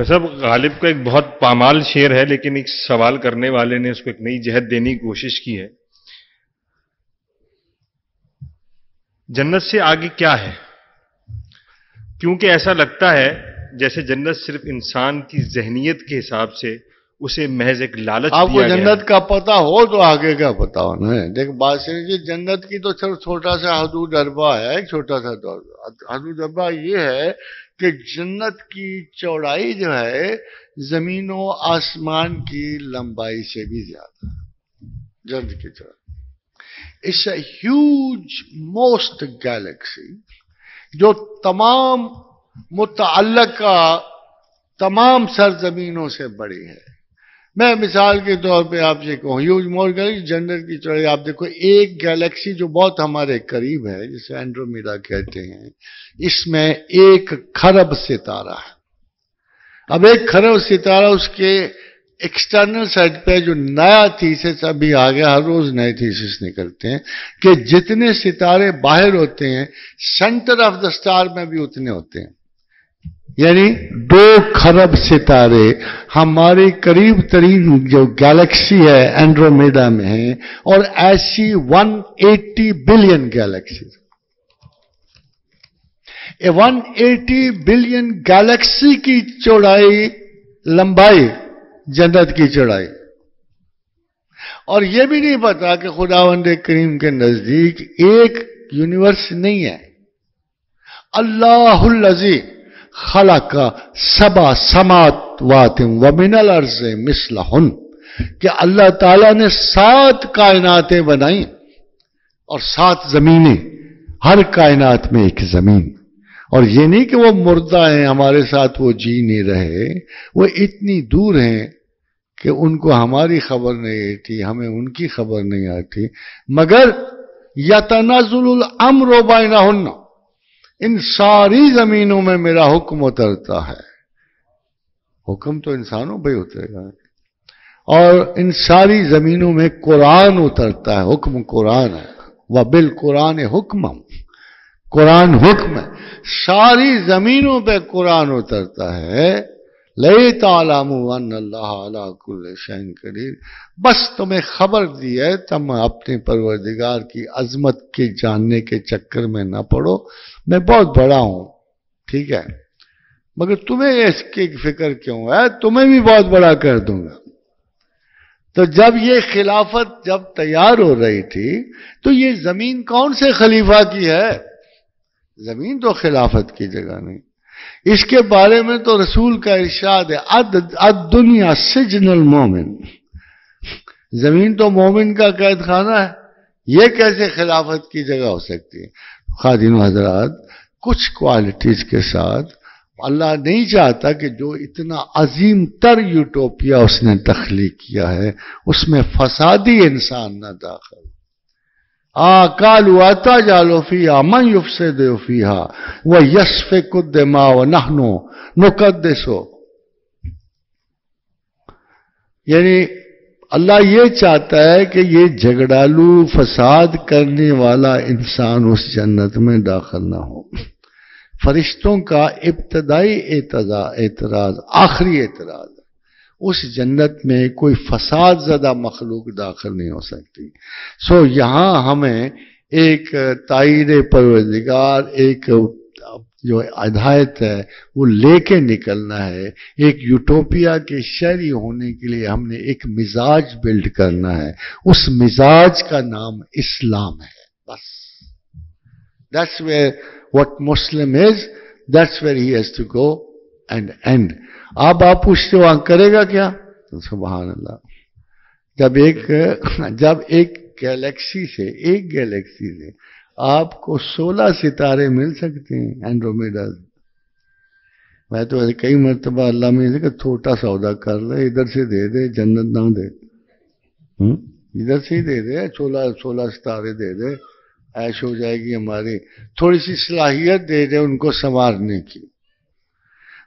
صاحب غالب کا ایک بہت پامال شعر ہے، لیکن ایک سوال کرنے والے نے اس کو ایک نئی جہت دینے کی کوشش کی ہے. جنت سے آگے کیا ہے؟ کیونکہ ایسا لگتا ہے جیسے جنت صرف انسان کی ذہنیت کے حساب سے اسے محض ایک لالچ آپ کو دیا گیا جنت ہے. کا پتہ ہو تو آگے کا پتہ ہونا ہے. دیکھ بات سے کہ جنت کی تو صرف چھوٹا سا حدود اربا ہے، ایک چھوٹا سا حدود اربا یہ ہے کہ جنت کی چوڑائی جو ہے زمین و آسمان کی لمبائی سے بھی زیادہ ہے. جنت کی چوڑائی it's a huge most galaxy جو تمام متعلقہ تمام سرزمینوں سے بڑی ہے. میں مثال کے طور پہ آپ سے کہوں ہیوج موسٹ گیلیکسی جنت کی چوڑائی آپ دیکھو. ایک گیلیکسی جو بہت ہمارے قریب ہے جسے اینڈرومیڈا کہتے ہیں، اس میں 1 خرب ستارہ ہے. اب 1 خرب ستارہ اس کے ایکسٹرنل سائڈ پہ جو نیا تھیسس ابھی آ گیا، ہر روز نئے تھیسس نکلتے ہیں کہ جتنے ستارے باہر ہوتے ہیں سینٹر آف دا سٹار میں بھی اتنے ہوتے ہیں. یعنی 2 خرب ستارے ہماری قریب ترین جو گیلیکسی ہے اینڈرومیڈا میں ہیں، اور ایسی 180 بلین گیلیکسی. 180 بلین گیلیکسی کی چوڑائی لمبائی جنت کی چوڑائی. اور یہ بھی نہیں پتا کہ خداوند کریم کے نزدیک ایک یونیورس نہیں ہے. اللہ الذی خلق 7 سماوات ومن الارض مثلہن، کہ اللہ تعالیٰ نے 7 کائناتیں بنائیں اور 7 زمینیں، ہر کائنات میں ایک زمین. اور یہ نہیں کہ وہ مردہ ہیں ہمارے ساتھ وہ جی نہیں رہے، وہ اتنی دور ہیں کہ ان کو ہماری خبر نہیں آتی، ہمیں ان کی خبر نہیں آتی. مگر یتنزل الامر بینہن، ان ساری زمینوں میں میرا حکم اترتا ہے. حکم تو انسانوں پہ اترے گا، اور ان ساری زمینوں میں قرآن اترتا ہے. حکم قرآن ہے. وبالقرآن حکم، قرآن حکم ہے. ساری زمینوں پہ قرآن اترتا ہے. لِتَعْلَمُوا أَنَّ اللَّهَ عَلَىٰ كُلِّ شَيْءٍ قَدِيرٌ. بس تمہیں خبر دی ہے، تم اپنے پروردگار کی عظمت کے جاننے کے چکر میں نہ پڑو. میں بہت بڑا ہوں، ٹھیک ہے، مگر تمہیں اس کی فکر کیوں ہے؟ تمہیں بھی بہت بڑا کر دوں گا. تو جب یہ خلافت جب تیار ہو رہی تھی تو یہ زمین کون سے خلیفہ کی ہے؟ زمین تو خلافت کی جگہ نہیں. اس کے بارے میں تو رسول کا ارشاد ہے، الدنیا سجن المومن، زمین تو مومن کا قید خانہ ہے. یہ کیسے خلافت کی جگہ ہو سکتی ہے؟ خادم حضرات، کچھ کوالٹیز کے ساتھ اللہ نہیں چاہتا کہ جو اتنا عظیم تر یوٹوپیا اس نے تخلیق کیا ہے اس میں فسادی انسان نہ داخل. قالوا اتجعل فيها من يفسد فيها ويسفك الدماء ونحن نقدس. یعنی اللہ یہ چاہتا ہے کہ یہ جھگڑالو فساد کرنے والا انسان اس جنت میں داخل نہ ہو. فرشتوں کا ابتدائی اعتراض آخری اعتراض، اس جنت میں کوئی فساد زدہ مخلوق داخل نہیں ہو سکتی. سو یہاں ہمیں ایک تائید پروردگار، ایک جو ہدایت ہے وہ لے کے نکلنا ہے. ایک یوٹوپیا کے شہری ہونے کے لیے ہم نے ایک مزاج بلڈ کرنا ہے. اس مزاج کا نام اسلام ہے. بس that's where what Muslim is, that's where he has to go and end. آپ پوچھتے ہو کرے گا کیا؟ سبحان اللہ. جب ایک گیلیکسی سے آپ کو 16 ستارے مل سکتے ہیں اینڈرومیڈا. میں تو کئی مرتبہ اللہ میں کہ چھوٹا سودا کر لے، ادھر سے دے دے، جنت نہ دے، ادھر سے ہی دے دے، 16 ستارے دے دے، عیش ہو جائے گی ہماری. تھوڑی سی صلاحیت دے دے ان کو سنوارنے کی.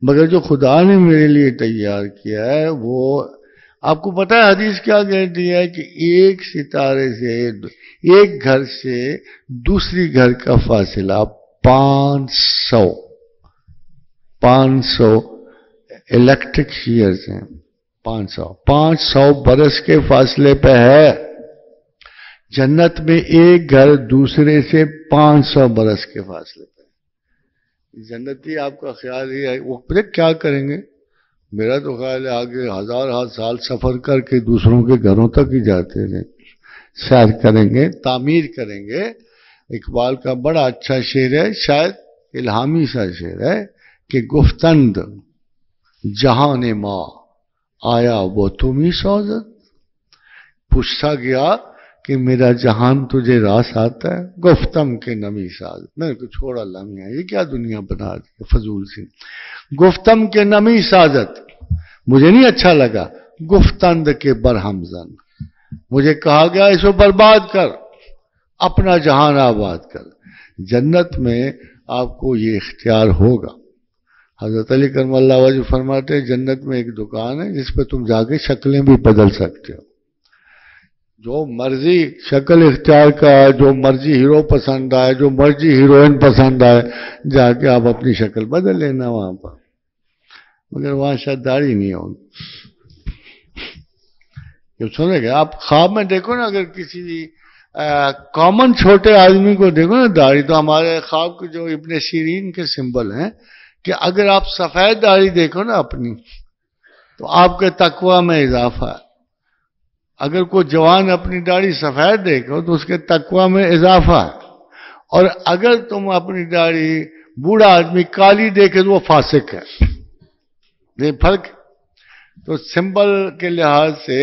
مگر جو خدا نے میرے لیے تیار کیا ہے وہ آپ کو پتا ہے حدیث کیا کہتی ہے کہ ایک ستارے سے ایک گھر سے دوسری گھر کا فاصلہ 500 الیکٹرک شیئرز ہیں 500 برس کے فاصلے پہ ہے. جنت میں ایک گھر دوسرے سے 500 برس کے فاصلے پہ. جنتی آپ کا خیال ہی ہے وہ پھر کیا کریں گے؟ میرا تو خیال ہے آگے ہزار سال سفر کر کے دوسروں کے گھروں تک ہی جاتے رہیں، سیر کریں گے، تعمیر کریں گے. اقبال کا بڑا اچھا شعر ہے، شاید الہامی سا شعر ہے کہ گفتند جہان ما آیا وہ تمہیں سوزت. پوچھا گیا کہ میرا جہان تجھے راس آتا ہے؟ گفتم کے نمی ساز. میرے کو چھوڑا لمحہ، یہ کیا دنیا بنا دی فضول سی. گفتم کے نمی سازت مجھے نہیں اچھا لگا. گفتند کے برہم زن، مجھے کہا گیا اس کو برباد کر، اپنا جہان آباد کر. جنت میں آپ کو یہ اختیار ہوگا. حضرت علی کرم اللہ وجہ فرماتے ہیں جنت میں ایک دکان ہے جس پہ تم جا کے شکلیں بھی بدل سکتے ہو. جو مرضی شکل اختیار کا، جو مرضی ہیرو پسند آئے، جو مرضی ہیروئن پسند آئے، جا کے آپ اپنی شکل بدل لینا وہاں پر. مگر وہاں شاید داڑھی نہیں ہوگی. سنیں گے آپ خواب میں دیکھو نا، اگر کسی کامن چھوٹے آدمی کو دیکھو نا داڑھی، تو ہمارے خواب کے جو ابن سیرین کے سمبل ہیں کہ اگر آپ سفید داڑھی دیکھو نا اپنی تو آپ کے تقوی میں اضافہ ہے. اگر کوئی جوان اپنی داڑھی سفید دیکھو تو اس کے تقوی میں اضافہ ہے. اور اگر تم اپنی داڑھی بوڑھا آدمی کالی دیکھے تو وہ فاسق ہے. یہ فرق. تو سمبل کے لحاظ سے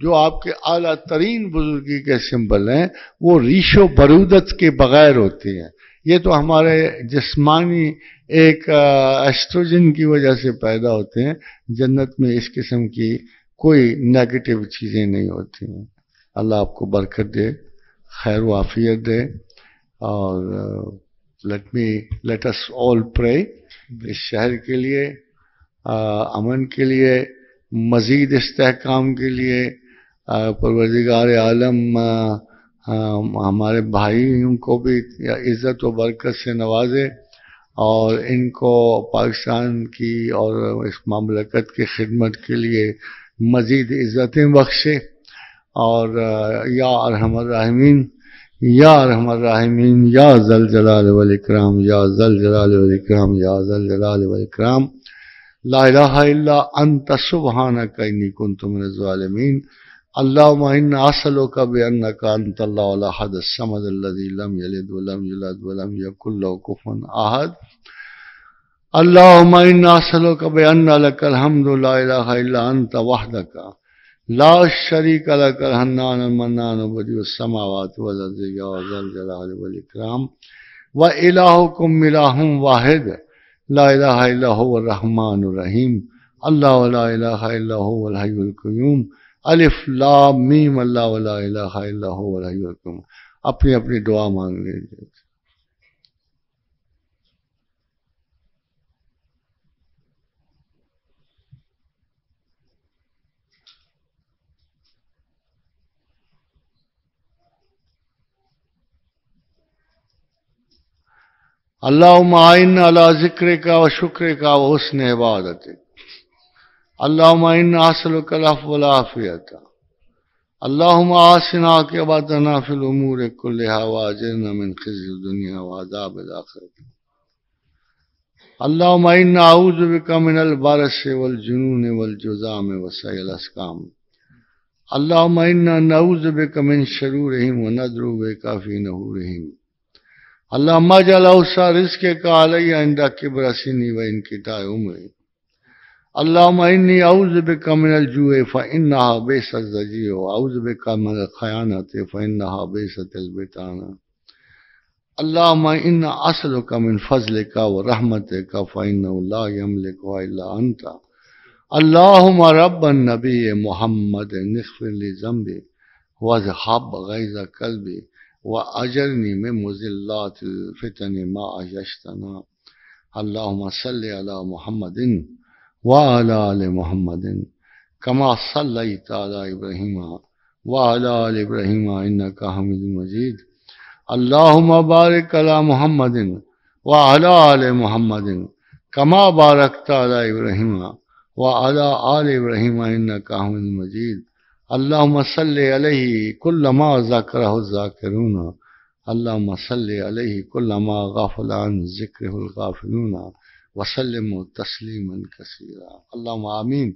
جو آپ کے اعلیٰ ترین بزرگی کے سمبل ہیں وہ ریش و برودت کے بغیر ہوتے ہیں. یہ تو ہمارے جسمانی ایک ایسٹروجن کی وجہ سے پیدا ہوتے ہیں. جنت میں اس قسم کی کوئی نیگیٹو چیزیں نہیں ہوتی ہیں. اللہ آپ کو برکت دے، خیر و عافیت دے. اور لیٹ us all pray اس شہر کے لیے، امن کے لیے، مزید استحکام کے لیے. پروردگار عالم ہمارے بھائیوں کو بھی عزت و برکت سے نوازے اور ان کو پاکستان کی اور اس مملکت کی خدمت کے لیے مزید عزتیں بخشے. اور یا ارحم الراحمین، یا ارحم الراحمین، یا ذل جلال والاکرام، یا ذل جلال والاکرام، یا ذل جلال والاکرام. لا الہ الا انت سبحانک انی کنت من الظالمین. اللہم انا اسألک بانک انت اللہ الاحد الصمد الذی لم یلد ولم یولد ولم یکن لہ کفوا احد. اللہم انا اسألک بان لک الحمد لا الہ الا انت وحدک لا شریک لک الحنان المنان بدیع السماوات والارض یا ذا الجلال والاکرام. والہکم الہ واحد لا الہ الا هو الرحمن الرحیم. اللہ لا الہ الا هو الحی القیوم. الف لام میم اللہ لا الہ الا هو الحی القیوم. اپنی اپنی دعا مانگ لیجیے. اللہم اعنا علی ذکرک و شکرک و حسن عبادتک. اللہم انا اسألک العفو والعافیۃ. اللہم آسنا عاقبتنا فی الامور کلہا واجرنا من خزی الدنیا وعذاب الآخرۃ. اللہم انا اعوذ بک من البرص والجنون والجذام وسیء الاسقام. اللہم انا نعوذ بک من شرورہم وندعو بک فی نحورہم. اللہم اجعل اوسع رزقک علی عند کبر سنی وانقطاع عمری. اللہم انی اعوذ بک من الجوع فانہا بئس الضجیع واعوذ بک من الخیانۃ فانہا بئست البطانہ. اللہم انا اسألک من فضلک ورحمتک فانہ لا یملکہ الا انت. اللہم رب النبی محمد اغفر لی ذنبی واذھب غیظ قلبی وَأَجَرْنِي مِن مُضِلَّاتِ الْفِتَنِ مَا أَحْيَيْتَنَا. اللہم صلی علی محمد وعلی آل محمد کما صلیت علی ابراہیم وعلی آل ابراہیم انک حمید مجید. اللہم بارک علی محمد وعلی آل محمد کما بارکت علی ابراہیم وعلى آل إبراهيم إنك حميد مجيد اللهم صل عليه كلما ذكره الذاكرون اللهم صل عليه كلما غفل عن ذكره الغافلون وسلم تسليما كثيرا اللهم آمين.